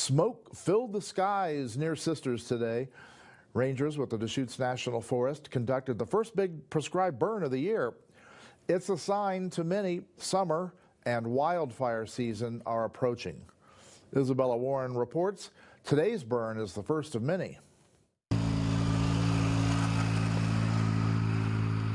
Smoke filled the skies near Sisters today. Rangers with the Deschutes National Forest conducted the first big prescribed burn of the year. It's a sign to many summer and wildfire season are approaching. Isabella Warren reports today's burn is the first of many.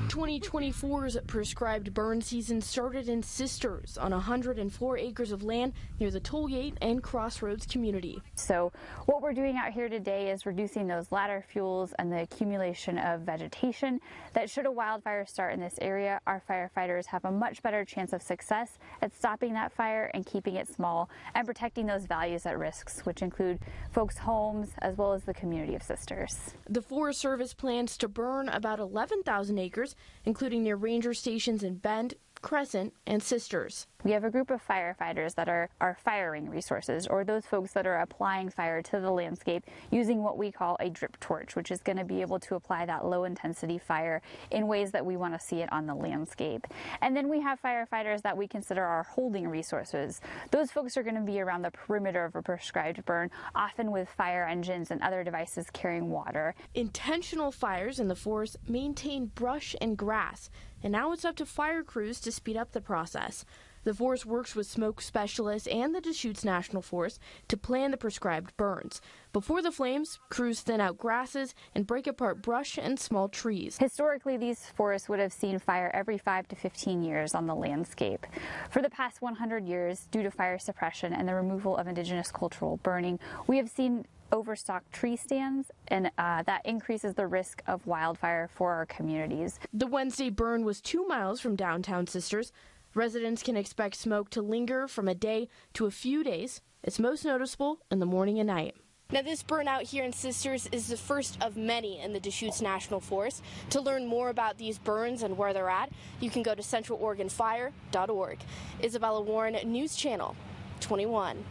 2024's prescribed burn season started in Sisters on 104 acres of land near the toll gate and Crossroads community. So what we're doing out here today is reducing those ladder fuels and the accumulation of vegetation that should a wildfire start in this area, our firefighters have a much better chance of success at stopping that fire and keeping it small and protecting those values at risks, which include folks' homes as well as the community of Sisters. The Forest Service plans to burn about 11,000 acres, including near ranger stations in Bend, Crescent, and Sisters. We have a group of firefighters that are firing resources, or those folks that are applying fire to the landscape using what we call a drip torch, which is going to be able to apply that low intensity fire in ways that we want to see it on the landscape. And then we have firefighters that we consider our holding resources. Those folks are going to be around the perimeter of a prescribed burn, often with fire engines and other devices carrying water. Intentional fires in the forest maintain brush and grass, and now it's up to fire crews to speed up the process. The forest works with smoke specialists and the Deschutes National Forest to plan the prescribed burns. Before the flames, crews thin out grasses and break apart brush and small trees. Historically, these forests would have seen fire every 5 to 15 years on the landscape. For the past 100 years, due to fire suppression and the removal of indigenous cultural burning, we have seen overstocked tree stands, and that increases the risk of wildfire for our communities. The Wednesday burn was 2 miles from downtown Sisters. Residents can expect smoke to linger from a day to a few days. It's most noticeable in the morning and night. Now, this burnout here in Sisters is the first of many in the Deschutes National Forest. To learn more about these burns and where they're at, you can go to centraloregonfire.org. Isabella Warren, News Channel 21.